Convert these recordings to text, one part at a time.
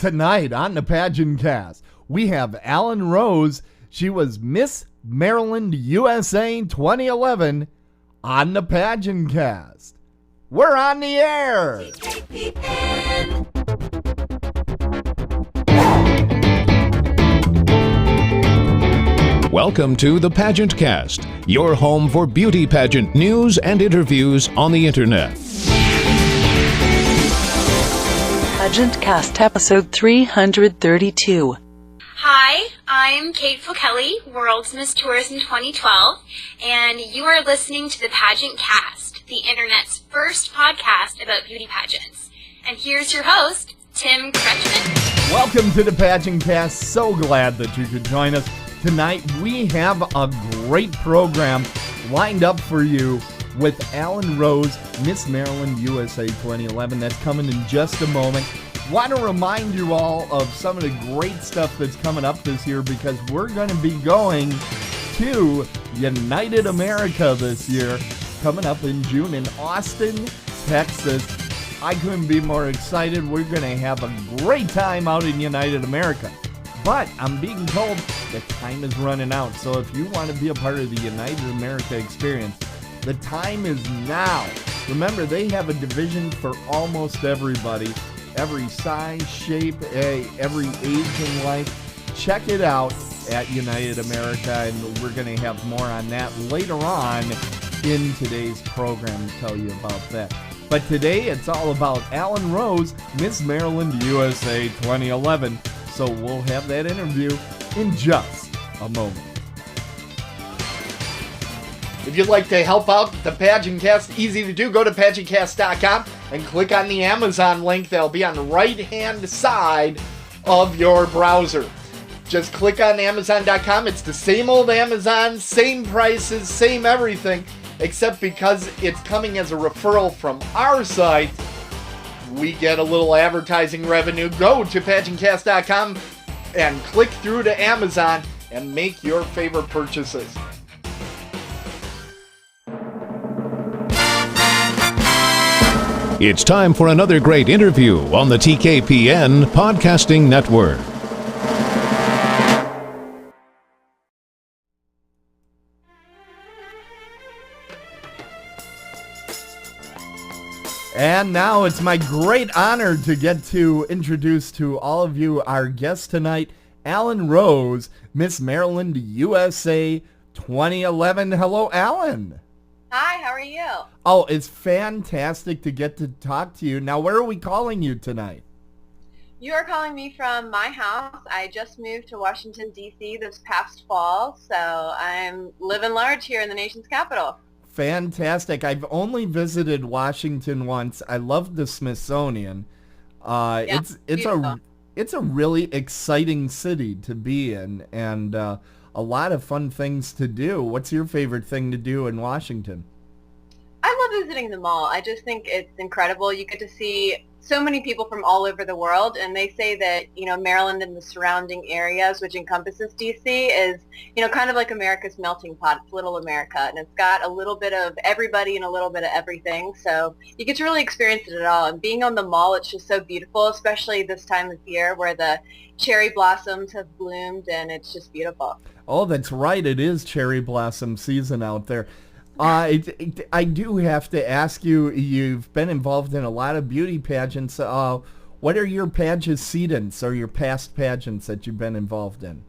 Tonight on the PageantCast, we have Allyn Rose. She was Miss Maryland USA 2011 on the PageantCast. We're on the air. Welcome to the PageantCast, your home for beauty pageant news and interviews on the internet. PageantCast episode 332. Hi, I'm Kate Kelly, World's Miss Tourism 2012, and you are listening to the PageantCast, the internet's first podcast about beauty pageants. And here's your host, Tim Kretschmann. Welcome to the PageantCast. So glad that you could join us. Tonight we have a great program lined up for you with Allyn Rose, Miss Maryland USA 2011. That's coming in just a moment. Want to remind you all of some of the great stuff that's coming up this year because we're going to be going to United America this year, coming up in June in Austin, Texas. I couldn't be more excited. We're going to have a great time out in United America. But I'm being told the time is running out. So if you want to be a part of the United America experience, the time is now. Remember, they have a division for almost everybody. Every size, shape, every age in life. Check it out at United America, and we're going to have more on that later on in today's program to tell you about that. But today, it's all about Allyn Rose, Miss Maryland USA 2011. So we'll have that interview in just a moment. If you'd like to help out the PageantCast, easy to do. Go to PageantCast.com and click on the Amazon link. That'll be on the right-hand side of your browser. Just click on Amazon.com. It's the same old Amazon, same prices, same everything, except because it's coming as a referral from our site, we get a little advertising revenue. Go to PageantCast.com and click through to Amazon and make your favorite purchases. It's time for another great interview on the TKPN Podcasting Network. And now it's my great honor to get to introduce to all of you our guest tonight, Allyn Rose, Miss Maryland USA 2011. Hello, Allyn. Hi, how are you? Oh, it's fantastic to get to talk to you. Now, where are we calling you tonight? You are calling me from my house. I just moved to Washington, D.C. this past fall, so I'm living large here in the nation's capital. Fantastic. I've only visited Washington once. I love the Smithsonian. It's a really exciting city to be in, and a lot of fun things to do. What's your favorite thing to do in Washington? I love visiting the mall. I just think it's incredible. You get to see so many people from all over the world, and they say that, Maryland and the surrounding areas, which encompasses D.C., is, kind of like America's melting pot. It's little America, and it's got a little bit of everybody and a little bit of everything, so you get to really experience it all. And being on the mall, it's just so beautiful, especially this time of year where the cherry blossoms have bloomed, and it's just beautiful. Oh, that's right. It is cherry blossom season out there. I do have to ask you, you've been involved in a lot of beauty pageants. What are your antecedents or your past pageants that you've been involved in?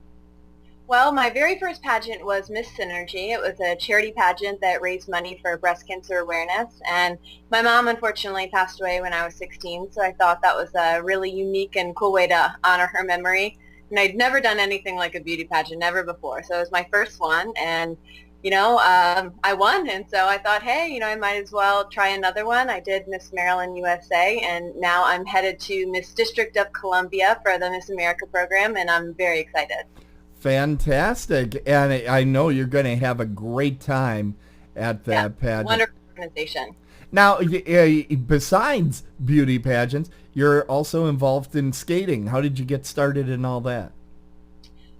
Well, my very first pageant was Miss Synergy. It was a charity pageant that raised money for breast cancer awareness. And my mom, unfortunately, passed away when I was 16, so I thought that was a really unique and cool way to honor her memory. And I'd never done anything like a beauty pageant, never before. So it was my first one, and I won, and so I thought, hey, I might as well try another one. I did Miss Maryland USA, and now I'm headed to Miss District of Columbia for the Miss America program, and I'm very excited. Fantastic, and I know you're going to have a great time at that pageant. Wonderful organization. Now, besides beauty pageants, you're also involved in skating. How did you get started in all that?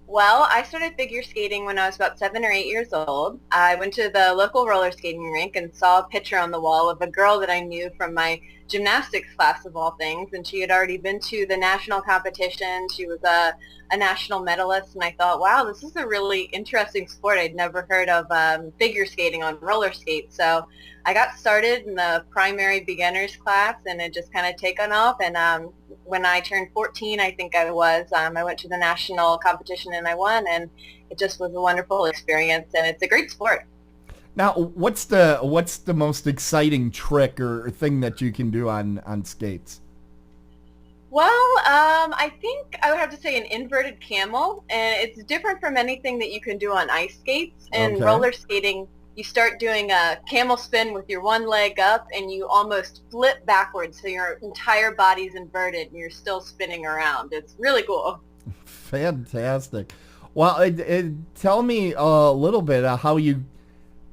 Well, I started figure skating when I was about 7 or 8 years old. I went to the local roller skating rink and saw a picture on the wall of a girl that I knew from my gymnastics class of all things, and she had already been to the national competition. She was a national medalist, and I thought, wow, this is a really interesting sport. I'd never heard of figure skating on roller skates. So I got started in the primary beginners class, and it just kind of taken off. And when I turned 14, I think I went to the national competition and I won, and it just was a wonderful experience, and it's a great sport. Now, what's the most exciting trick or thing that you can do on skates? Well, I think I would have to say an inverted camel, and it's different from anything that you can do on ice skates. And Okay. roller skating, you start doing a camel spin with your one leg up, and you almost flip backwards, so your entire body's inverted, and you're still spinning around. It's really cool. Fantastic. Well, tell me a little bit how you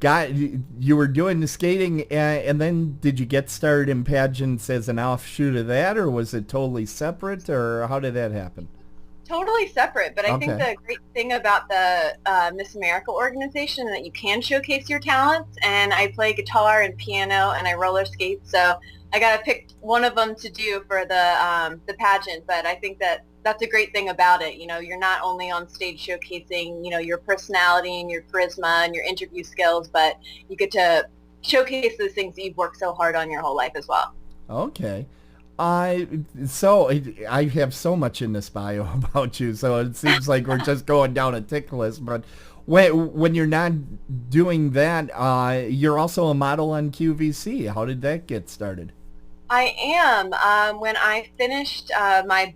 were doing the skating, and then did you get started in pageants as an offshoot of that, or was it totally separate, or how did that happen? Totally separate, but I think Okay. the great thing about the Miss America organization is that you can showcase your talents, and I play guitar and piano, and I roller skate, so I got to pick one of them to do for the pageant, but I think that's a great thing about it. You know, you're not only on stage showcasing, you know, your personality and your charisma and your interview skills, but you get to showcase those things that you've worked so hard on your whole life as well. Okay. I have so much in this bio about you, so it seems like we're just going down a tick list. But when you're not doing that, you're also a model on QVC. How did that get started? I am. When I finished my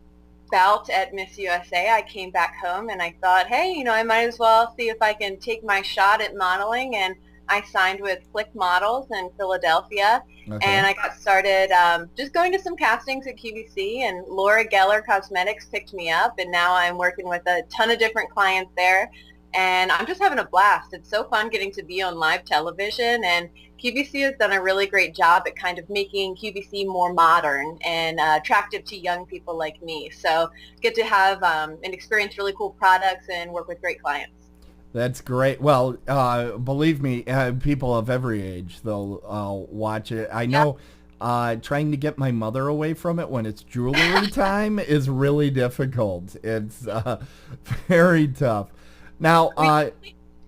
bout at Miss USA, I came back home and I thought, hey, you know, I might as well see if I can take my shot at modeling, and I signed with Flick Models in Philadelphia, Okay. and I got started just going to some castings at QVC, and Laura Geller Cosmetics picked me up, and now I'm working with a ton of different clients there, and I'm just having a blast. It's so fun getting to be on live television, and QVC has done a really great job at kind of making QVC more modern and attractive to young people like me. So get to have and experience really cool products and work with great clients. That's great. Well, believe me, people of every age, they'll watch it. I know trying to get my mother away from it when it's jewelry time is really difficult. It's very tough. Now,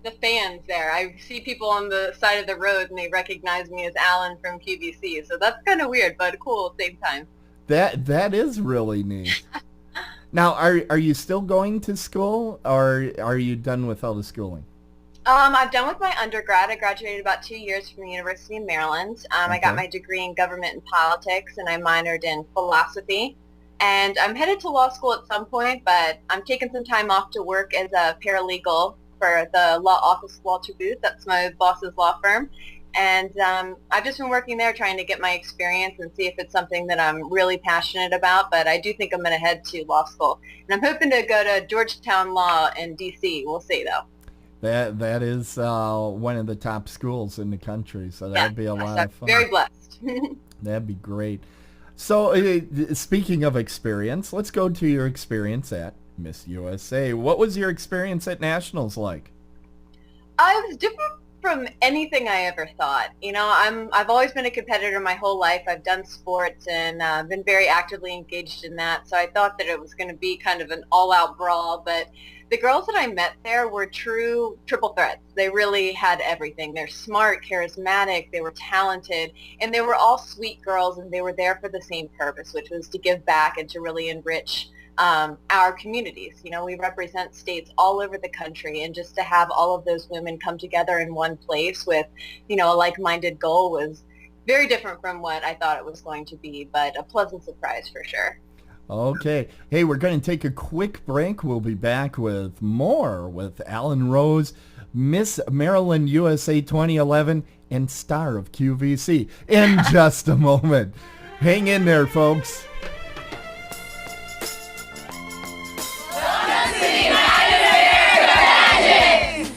The fans there, I see people on the side of the road and they recognize me as Allyn from QVC. So that's kind of weird, but cool at the same time. that is really neat. Now, are you still going to school, or are you done with all the schooling? I'm done with my undergrad. I graduated about 2 years from the University of Maryland. I got Okay. my degree in government and politics, and I minored in philosophy. And I'm headed to law school at some point, but I'm taking some time off to work as a paralegal for the law office of Walter Booth. That's my boss's law firm. And I've just been working there trying to get my experience and see if it's something that I'm really passionate about. But I do think I'm going to head to law school. And I'm hoping to go to Georgetown Law in D.C. We'll see, though. That is one of the top schools in the country, so that'd be a lot I'm of fun. very blessed. That'd be great. So, speaking of experience, let's go to your experience at Miss USA. What was your experience at Nationals like? I was different from anything I ever thought. You know, I've always been a competitor my whole life. I've done sports and been very actively engaged in that. So I thought that it was going to be kind of an all-out brawl. But the girls that I met there were true triple threats. They really had everything. They're smart, charismatic, they were talented, and they were all sweet girls, and they were there for the same purpose, which was to give back and to really enrich our communities. You know, we represent states all over the country, and just to have all of those women come together in one place with, you know, a like-minded goal was very different from what I thought it was going to be, but a pleasant surprise for sure. Okay. Hey, we're going to take a quick break. We'll be back with more with Allyn Rose, Miss Maryland USA 2011, and star of QVC in just a moment. Hang in there, folks.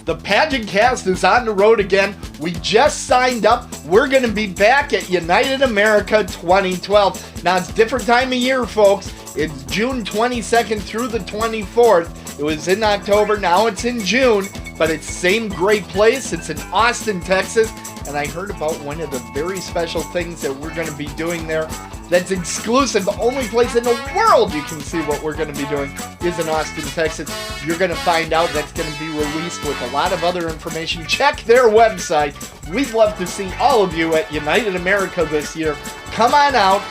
The PageantCast is on the road again. We just signed up. We're going to be back at United America 2012. Now, it's a different time of year, folks. It's June 22nd through the 24th. It was in October. Now it's in June, but it's the same great place. It's in Austin, Texas. and I heard about one of the very special things that we're going to be doing there that's exclusive. The only place in the world you can see what we're going to be doing is in Austin, Texas. You're going to find out that's going to be released with a lot of other information. Check their website. We'd love to see all of you at United America this year. Come on out.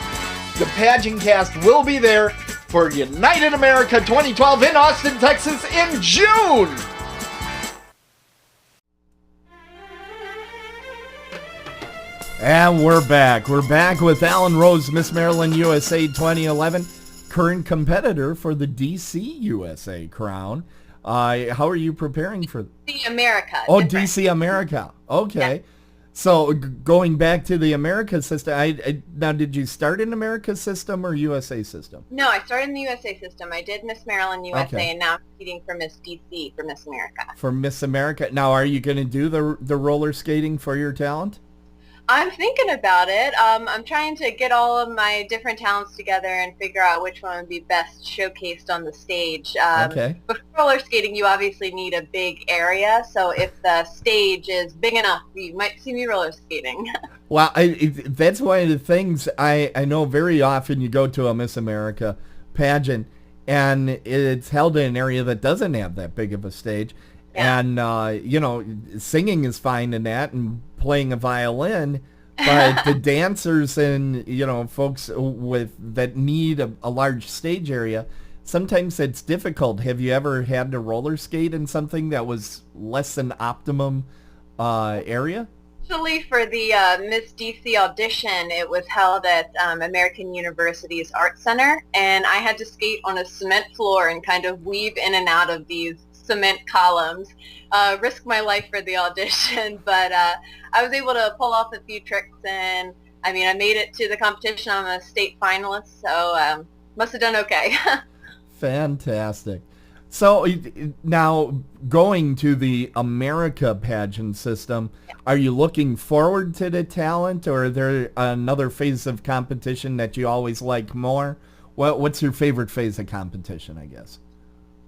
The PageantCast will be there for United America 2012 in Austin, Texas in June. And we're back. We're back with Allyn Rose, Miss Maryland USA 2011, current competitor for the DC USA crown. How are you preparing for DC America? Oh, different. DC America. Okay. Yeah. So going back to the America system, now did you start in America system or USA system? No, I started in the USA system. I did Miss Maryland USA, Okay. and now I'm competing for Miss DC for Miss America. For Miss America. Now, are you going to do the roller skating for your talent? I'm thinking about it. I'm trying to get all of my different talents together and figure out which one would be best showcased on the stage. Okay. But for roller skating, you obviously need a big area. So if the stage is big enough, you might see me roller skating. Well, that's one of the things I know very often you go to a Miss America pageant, and it's held in an area that doesn't have that big of a stage. Yeah. And, singing is fine in that and playing a violin, but the dancers and, folks that need a large stage area, sometimes it's difficult. Have you ever had to roller skate in something that was less than optimum area? Actually, for the Miss DC audition, it was held at American University's Art Center, and I had to skate on a cement floor and kind of weave in and out of these cement columns, risk my life for the audition, but I was able to pull off a few tricks, and I made it to the competition. I'm a state finalist, so must have done okay. Fantastic. So now going to the America pageant system, are you looking forward to the talent, or is there another phase of competition that you always like more? What's your favorite phase of competition, I guess?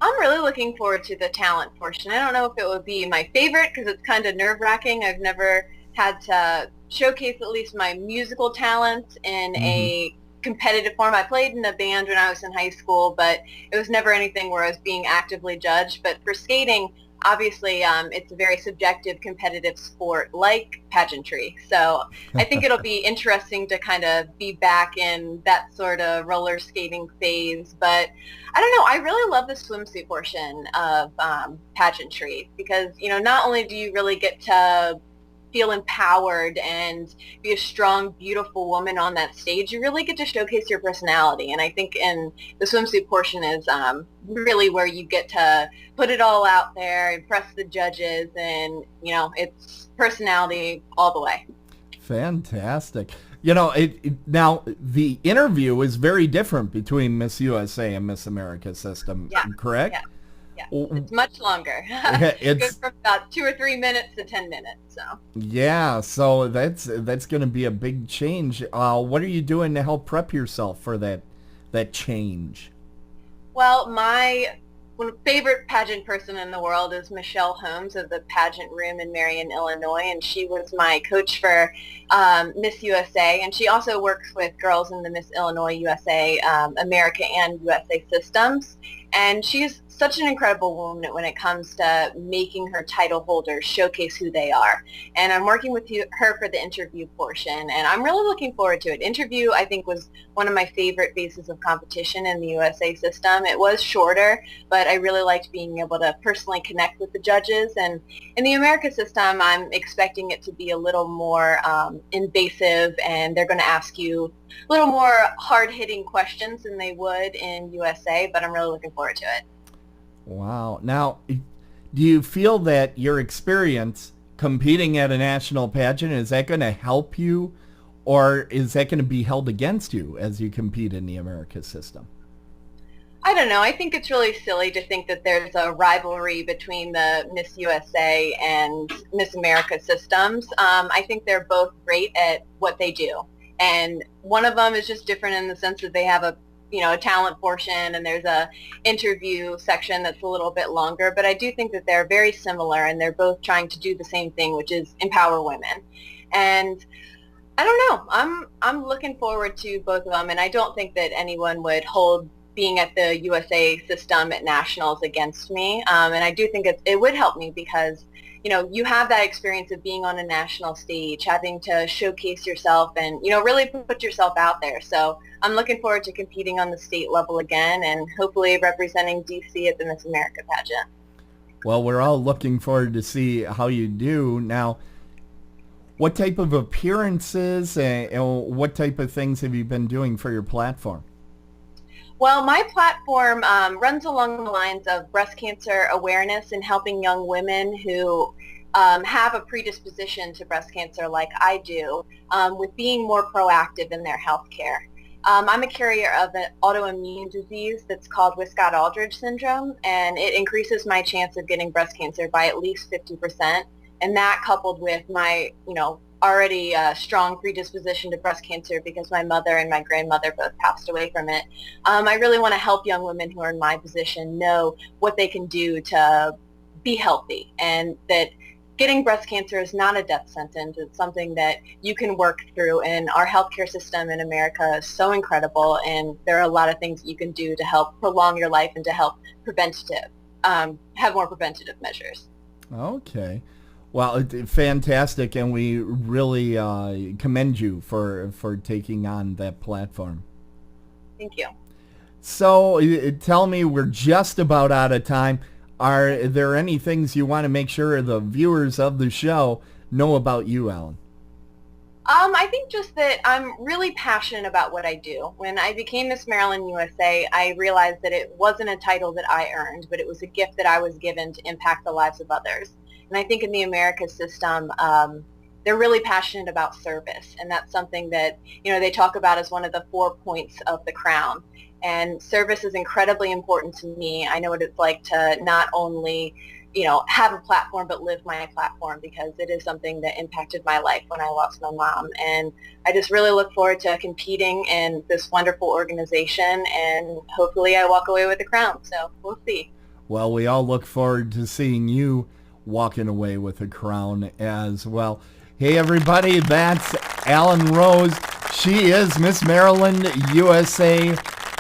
I'm really looking forward to the talent portion. I don't know if it would be my favorite because it's kind of nerve-wracking. I've never had to showcase at least my musical talent in a competitive form. I played in a band when I was in high school, but it was never anything where I was being actively judged. But for skating, obviously, it's a very subjective, competitive sport like pageantry. So I think it'll be interesting to kind of be back in that sort of roller skating phase. But I don't know. I really love the swimsuit portion of pageantry because, not only do you really get to feel empowered and be a strong, beautiful woman on that stage, you really get to showcase your personality. And I think in the swimsuit portion is really where you get to put it all out there, impress the judges, and, it's personality all the way. Fantastic. Now the interview is very different between Miss USA and Miss America system, correct? Yeah. Yeah, it's much longer. It goes from about 2 or 3 minutes to 10 minutes. So yeah, so that's going to be a big change. What are you doing to help prep yourself for that change? Well, my favorite pageant person in the world is Michelle Holmes of the Pageant Room in Marion, Illinois, and she was my coach for Miss USA, and she also works with girls in the Miss Illinois USA, America and USA systems, and she's such an incredible woman when it comes to making her title holders showcase who they are. And I'm working with her for the interview portion, and I'm really looking forward to it. Interview, I think, was one of my favorite phases of competition in the USA system. It was shorter, but I really liked being able to personally connect with the judges. And in the America system, I'm expecting it to be a little more invasive, and they're going to ask you a little more hard-hitting questions than they would in USA, but I'm really looking forward to it. Wow. Now, do you feel that your experience competing at a national pageant, is that going to help you, or is that going to be held against you as you compete in the America system? I don't know. I think it's really silly to think that there's a rivalry between the Miss USA and Miss America systems. I think they're both great at what they do. And one of them is just different in the sense that they have a talent portion, and there's a interview section that's a little bit longer, but I do think that they're very similar, and they're both trying to do the same thing, which is empower women. And I don't know. I'm looking forward to both of them, and I don't think that anyone would hold being at the USA system at nationals against me. And I do think it would help me because, you have that experience of being on a national stage, having to showcase yourself and, really put yourself out there. So I'm looking forward to competing on the state level again and hopefully representing DC at the Miss America pageant. Well, we're all looking forward to see how you do. Now, what type of appearances and what type of things have you been doing for your platform? Well, my platform runs along the lines of breast cancer awareness and helping young women who have a predisposition to breast cancer like I do with being more proactive in their health care. I'm a carrier of an autoimmune disease that's called Wiskott-Aldrich syndrome, and it increases my chance of getting breast cancer by at least 50%. And that coupled with my, already strong predisposition to breast cancer because my mother and my grandmother both passed away from it. I really want to help young women who are in my position know what they can do to be healthy, and that getting breast cancer is not a death sentence. It's something that you can work through, and our healthcare system in America is so incredible, and there are a lot of things that you can do to help prolong your life and to help have more preventative measures. Okay. Well, fantastic, and we really commend you for taking on that platform. Thank you. So, tell me, we're just about out of time. Are there any things you want to make sure the viewers of the show know about you, Allyn? I think just that I'm really passionate about what I do. When I became Miss Maryland USA, I realized that it wasn't a title that I earned, but it was a gift that I was given to impact the lives of others. And I think in the America system, they're really passionate about service. And that's something that, they talk about as one of the 4 points of the crown. And service is incredibly important to me. I know what it's like to not only, have a platform, but live my platform, because it is something that impacted my life when I lost my mom. And I just really look forward to competing in this wonderful organization. And hopefully I walk away with the crown. So we'll see. Well, we all look forward to seeing you walking away with a crown as well. Hey everybody, that's Allyn Rose. She is Miss Maryland USA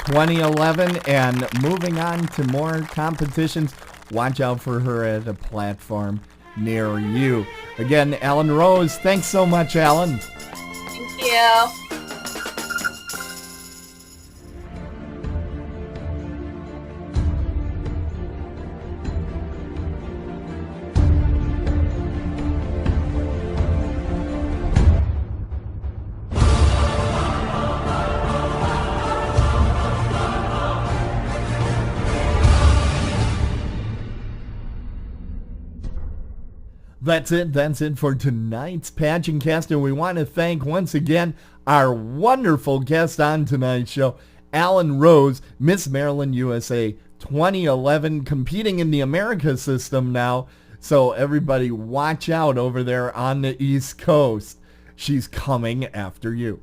2011, and moving on to more competitions. Watch out for her at a platform near you. Again, Allyn Rose, thanks so much, Allyn. Thank you. That's it for tonight's PageantCast, and we want to thank once again our wonderful guest on tonight's show, Allyn Rose, Miss Maryland USA 2011, competing in the America system now. So everybody watch out over there on the East Coast. She's coming after you.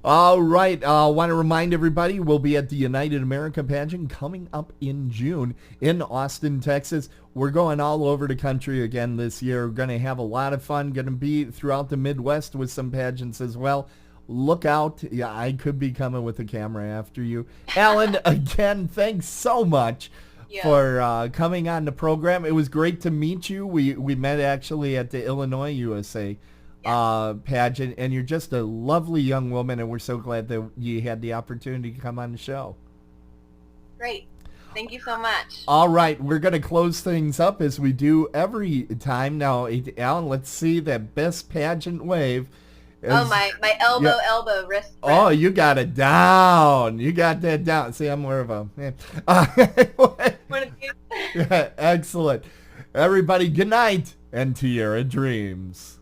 All right. I want to remind everybody we'll be at the United America pageant coming up in June in Austin, Texas. We're going all over the country again this year. We're going to have a lot of fun. Going to be throughout the Midwest with some pageants as well. Look out. Yeah, I could be coming with a camera after you. Allyn, again, thanks so much for coming on the program. It was great to meet you. We met actually at the Illinois USA pageant, and you're just a lovely young woman, and we're so glad that you had the opportunity to come on the show. Great. Thank you so much. All right, we're going to close things up as we do every time. Now, Allyn, let's see that best pageant wave. My elbow, wrist. Oh, you got it down. You got that down. See, I'm more of a... Yeah, excellent. Everybody, good night, and Tierra Dreams.